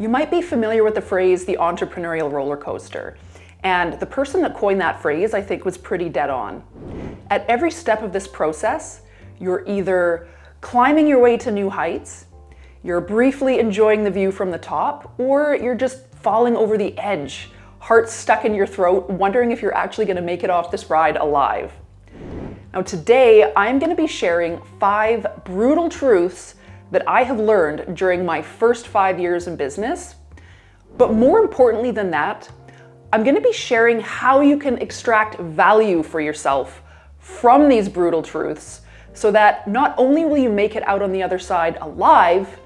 You might be familiar with the phrase, the entrepreneurial roller coaster. And the person that coined that phrase, I think, was pretty dead on. At every step of this process, you're either climbing your way to new heights, you're briefly enjoying the view from the top, or you're just falling over the edge, heart stuck in your throat, wondering if you're actually going to make it off this ride alive. Now today, I'm going to be sharing 5 brutal truths that I have learned during my first 5 years in business. But more importantly than that, I'm going to be sharing how you can extract value for yourself from these brutal truths so that not only will you make it out on the other side alive,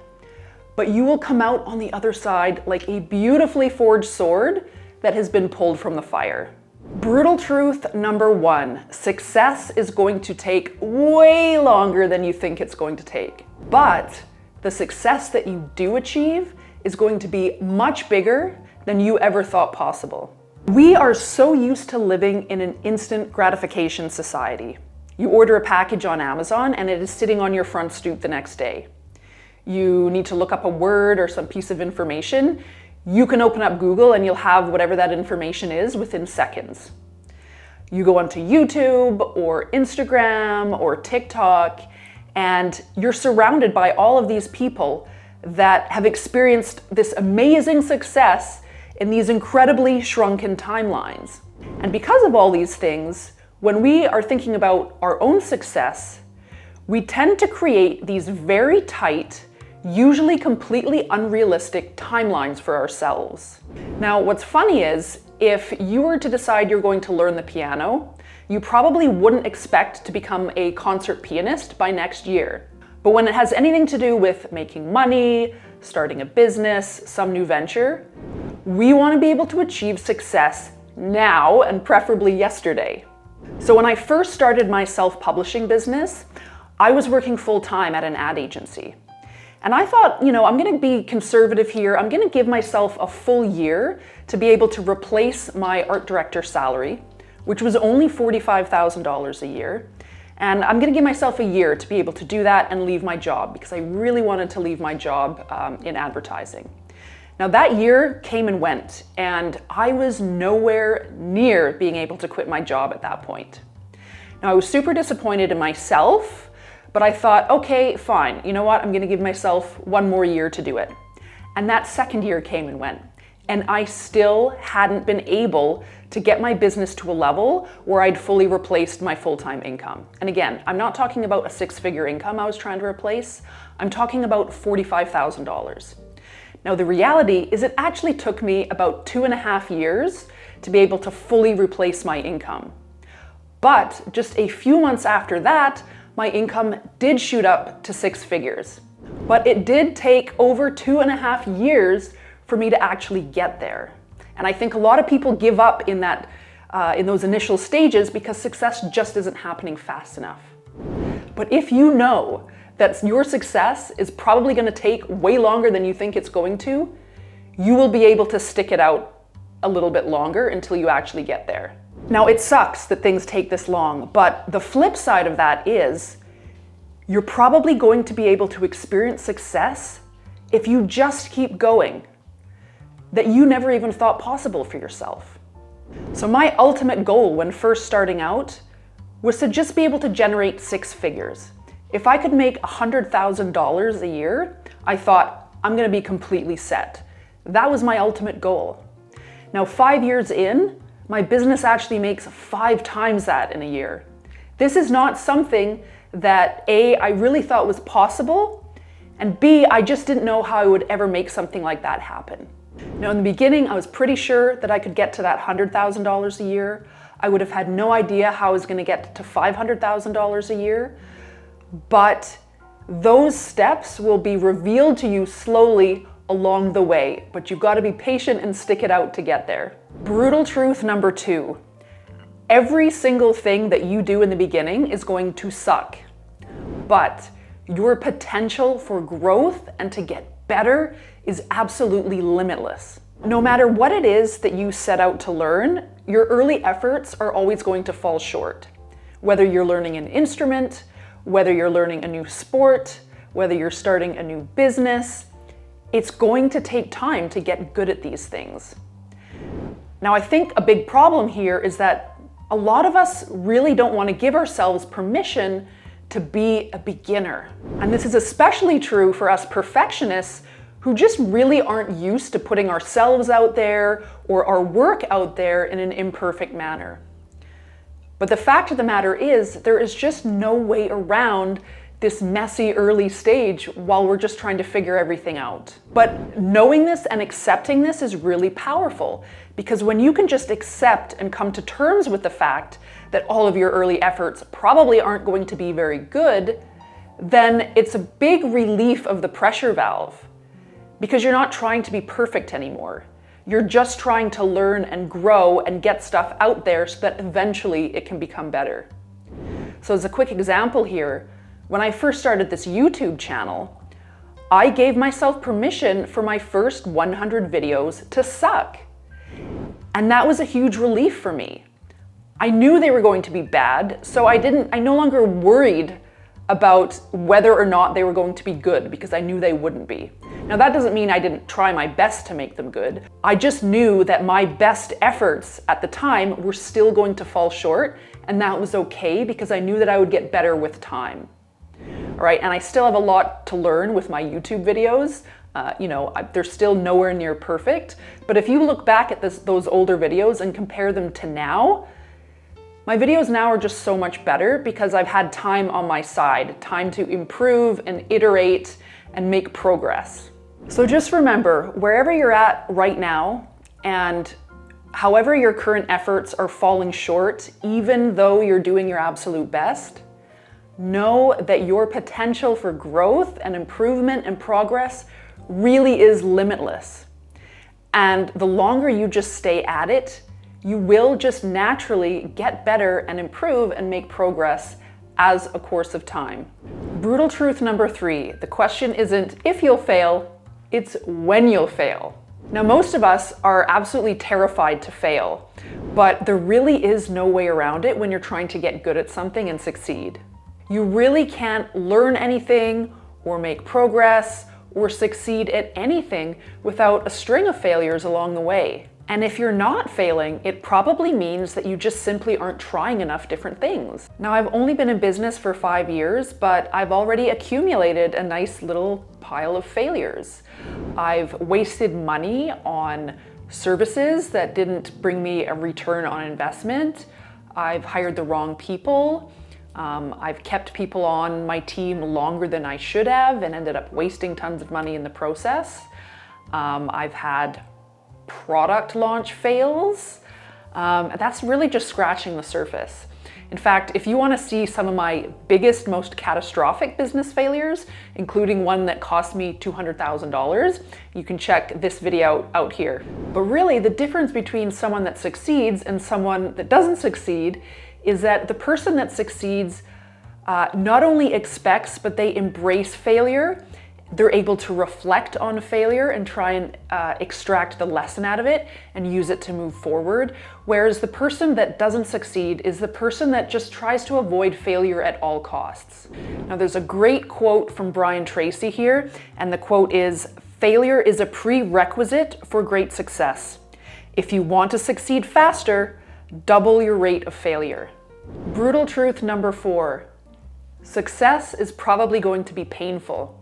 but you will come out on the other side like a beautifully forged sword that has been pulled from the fire. Brutal truth number 1, success is going to take way longer than you think it's going to take. But the success that you do achieve is going to be much bigger than you ever thought possible. We are so used to living in an instant gratification society. You order a package on Amazon and it is sitting on your front stoop the next day. You need to look up a word or some piece of information. You can open up Google and you'll have whatever that information is within seconds. You go onto YouTube or Instagram or TikTok, and you're surrounded by all of these people that have experienced this amazing success in these incredibly shrunken timelines. And because of all these things, when we are thinking about our own success, we tend to create these very tight, usually completely unrealistic timelines for ourselves. Now, what's funny is, if you were to decide you're going to learn the piano, you probably wouldn't expect to become a concert pianist by next year. But when it has anything to do with making money, starting a business, some new venture, we want to be able to achieve success now and preferably yesterday. So when I first started my self-publishing business, I was working full-time at an ad agency. And I thought, I'm going to be conservative here. I'm going to give myself a full year to be able to replace my art director salary, which was only $45,000 a year. And I'm going to give myself a year to be able to do that and leave my job, because I really wanted to leave my job in advertising. Now that year came and went, and I was nowhere near being able to quit my job at that point. Now I was super disappointed in myself, but I thought, okay, fine. You know what? I'm going to give myself one more year to do it. And that second year came and went, and I still hadn't been able to get my business to a level where I'd fully replaced my full-time income. And again, I'm not talking about a 6-figure income I was trying to replace. I'm talking about $45,000. Now, the reality is it actually took me about 2.5 years to be able to fully replace my income. But just a few months after that, my income did shoot up to 6 figures. But it did take over 2.5 years for me to actually get there. And I think a lot of people give up in those initial stages because success just isn't happening fast enough. But if you know that your success is probably going to take way longer than you think it's going to, you will be able to stick it out a little bit longer until you actually get there. Now, it sucks that things take this long, but the flip side of that is you're probably going to be able to experience success if you just keep going, that you never even thought possible for yourself. So my ultimate goal when first starting out was to just be able to generate 6 figures. If I could make $100,000 a year, I thought, I'm going to be completely set. That was my ultimate goal. Now, 5 years in, my business actually makes 5 times that in a year. This is not something that A, I really thought was possible, and B, I just didn't know how I would ever make something like that happen. Now, in the beginning, I was pretty sure that I could get to that $100,000 a year. I would have had no idea how I was going to get to $500,000 a year. But those steps will be revealed to you slowly along the way. But you've got to be patient and stick it out to get there. Brutal truth number 2. Every single thing that you do in the beginning is going to suck. But your potential for growth and to get better is absolutely limitless. No matter what it is that you set out to learn, your early efforts are always going to fall short. Whether you're learning an instrument, whether you're learning a new sport, whether you're starting a new business, It's going to take time to get good at these things. Now, I think a big problem here is that a lot of us really don't want to give ourselves permission to be a beginner. And this is especially true for us perfectionists who just really aren't used to putting ourselves out there or our work out there in an imperfect manner. But the fact of the matter is, there is just no way around this messy early stage while we're just trying to figure everything out. But knowing this and accepting this is really powerful, because when you can just accept and come to terms with the fact that all of your early efforts probably aren't going to be very good, then it's a big relief of the pressure valve, because you're not trying to be perfect anymore. You're just trying to learn and grow and get stuff out there so that eventually it can become better. So as a quick example here, when I first started this YouTube channel, I gave myself permission for my first 100 videos to suck. And that was a huge relief for me. I knew they were going to be bad, so I no longer worried about whether or not they were going to be good, because I knew they wouldn't be. Now, that doesn't mean I didn't try my best to make them good. I just knew that my best efforts at the time were still going to fall short, and that was okay, because I knew that I would get better with time. All right, and I still have a lot to learn with my YouTube videos. They're still nowhere near perfect, but if you look back at those older videos and compare them to now, my videos now are just so much better because I've had time on my side, time to improve and iterate and make progress. So just remember, wherever you're at right now, and however your current efforts are falling short, even though you're doing your absolute best, know that your potential for growth and improvement and progress really is limitless. And the longer you just stay at it, you will just naturally get better and improve and make progress as a course of time. Brutal truth number 3, the question isn't if you'll fail, it's when you'll fail. Now, most of us are absolutely terrified to fail, but there really is no way around it when you're trying to get good at something and succeed. You really can't learn anything or make progress or succeed at anything without a string of failures along the way. And if you're not failing, it probably means that you just simply aren't trying enough different things. Now, I've only been in business for 5 years, but I've already accumulated a nice little pile of failures. I've wasted money on services that didn't bring me a return on investment. I've hired the wrong people. I've kept people on my team longer than I should have and ended up wasting tons of money in the process. I've had product launch fails. That's really just scratching the surface. In fact, if you want to see some of my biggest, most catastrophic business failures, including one that cost me $200,000, you can check this video out here. But really, the difference between someone that succeeds and someone that doesn't succeed is that the person that succeeds not only expects, but they embrace failure. They're able to reflect on failure and try and extract the lesson out of it and use it to move forward. Whereas the person that doesn't succeed is the person that just tries to avoid failure at all costs. Now, there's a great quote from Brian Tracy here, and the quote is, "Failure is a prerequisite for great success. If you want to succeed faster, double your rate of failure." Brutal truth number 4, success is probably going to be painful.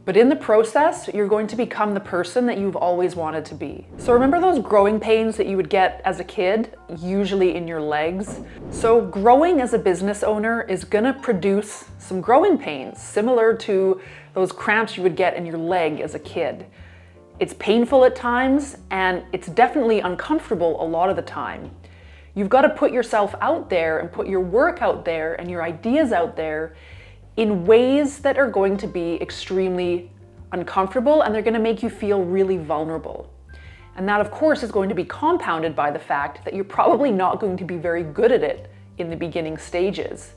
But in the process, you're going to become the person that you've always wanted to be. So remember those growing pains that you would get as a kid, usually in your legs? So growing as a business owner is gonna produce some growing pains, similar to those cramps you would get in your leg as a kid. It's painful at times, and it's definitely uncomfortable a lot of the time. You've got to put yourself out there and put your work out there and your ideas out there in ways that are going to be extremely uncomfortable, and they're going to make you feel really vulnerable. And that, of course, is going to be compounded by the fact that you're probably not going to be very good at it in the beginning stages.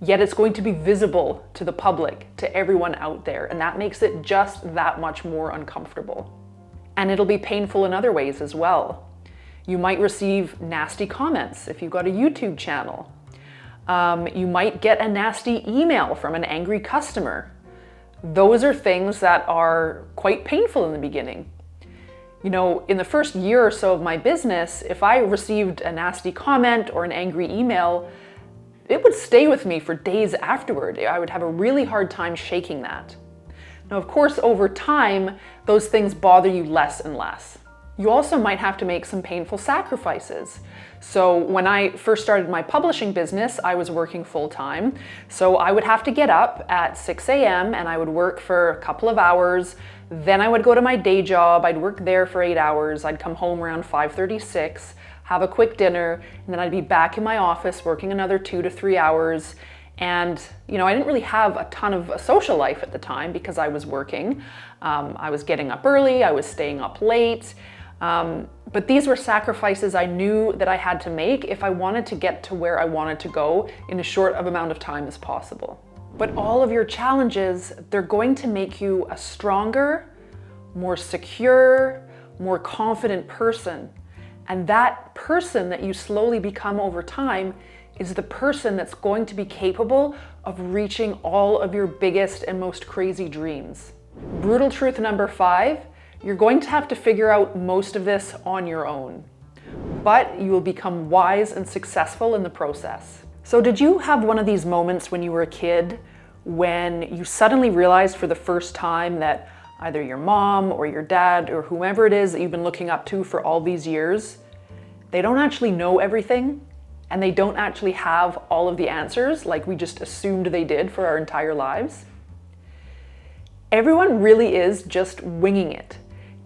Yet it's going to be visible to the public, to everyone out there, and that makes it just that much more uncomfortable. And it'll be painful in other ways as well. You might receive nasty comments if you've got a YouTube channel. You might get a nasty email from an angry customer. Those are things that are quite painful in the beginning. You know, in the first year or so of my business, if I received a nasty comment or an angry email, it would stay with me for days afterward. I would have a really hard time shaking that. Now, of course, over time, those things bother you less and less. You also might have to make some painful sacrifices. So when I first started my publishing business, I was working full-time. So I would have to get up at 6 a.m. and I would work for a couple of hours. Then I would go to my day job. I'd work there for 8 hours. I'd come home around 5:36, have a quick dinner, and then I'd be back in my office working another 2 to 3 hours. And, you know, I didn't really have a ton of a social life at the time because I was working. I was getting up early, I was staying up late. But these were sacrifices I knew that I had to make if I wanted to get to where I wanted to go in as short of amount of time as possible. But all of your challenges, they're going to make you a stronger, more secure, more confident person. And that person that you slowly become over time is the person that's going to be capable of reaching all of your biggest and most crazy dreams. Brutal truth number 5, you're going to have to figure out most of this on your own, but you will become wise and successful in the process. So did you have one of these moments when you were a kid when you suddenly realized for the first time that either your mom or your dad or whomever it is that you've been looking up to for all these years, they don't actually know everything? And they don't actually have all of the answers like we just assumed they did for our entire lives? Everyone really is just winging it.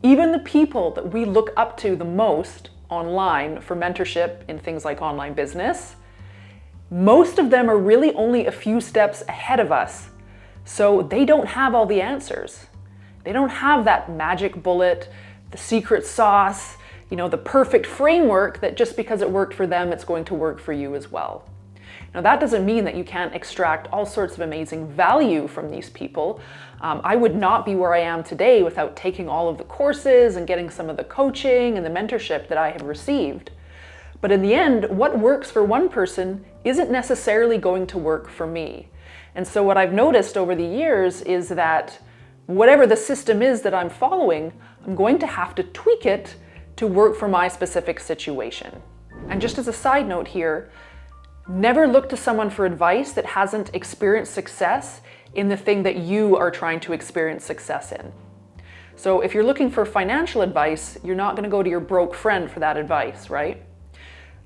Even the people that we look up to the most online for mentorship in things like online business, most of them are really only a few steps ahead of us. So they don't have all the answers. They don't have that magic bullet, the secret sauce, you know, the perfect framework that just because it worked for them, it's going to work for you as well. Now, that doesn't mean that you can't extract all sorts of amazing value from these people. I would not be where I am today without taking all of the courses and getting some of the coaching and the mentorship that I have received. But in the end, what works for one person isn't necessarily going to work for me. And so what I've noticed over the years is that whatever the system is that I'm following, I'm going to have to tweak it to work for my specific situation. And just as a side note here, never look to someone for advice that hasn't experienced success in the thing that you are trying to experience success in. So if you're looking for financial advice, you're not going to go to your broke friend for that advice, right?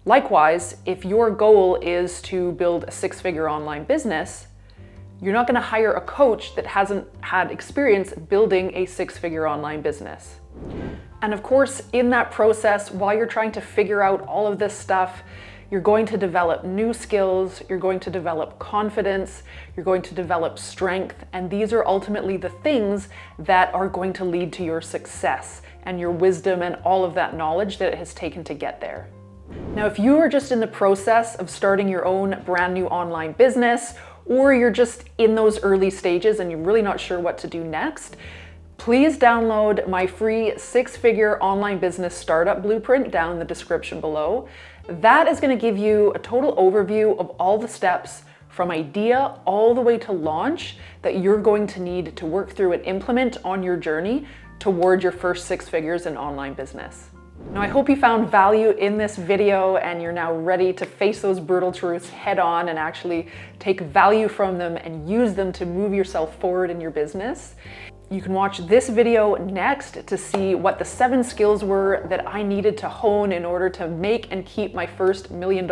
Likewise, if your goal is to build a 6-figure online business, you're not going to hire a coach that hasn't had experience building a 6-figure online business. And of course, in that process, while you're trying to figure out all of this stuff, you're going to develop new skills, you're going to develop confidence, you're going to develop strength, and these are ultimately the things that are going to lead to your success and your wisdom and all of that knowledge that it has taken to get there. Now, if you are just in the process of starting your own brand new online business, or you're just in those early stages and you're really not sure what to do next, please download my free 6-figure online business startup blueprint down in the description below. That is going to give you a total overview of all the steps from idea all the way to launch that you're going to need to work through and implement on your journey toward your first 6 figures in online business. Now, I hope you found value in this video and you're now ready to face those brutal truths head on and actually take value from them and use them to move yourself forward in your business. You can watch this video next to see what the 7 skills were that I needed to hone in order to make and keep my first $1 million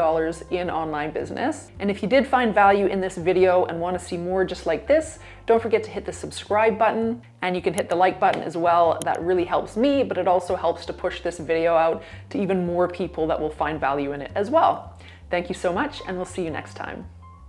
in online business. And if you did find value in this video and want to see more just like this, don't forget to hit the subscribe button, and you can hit the like button as well. That really helps me, but it also helps to push this video out to even more people that will find value in it as well. Thank you so much, and we'll see you next time.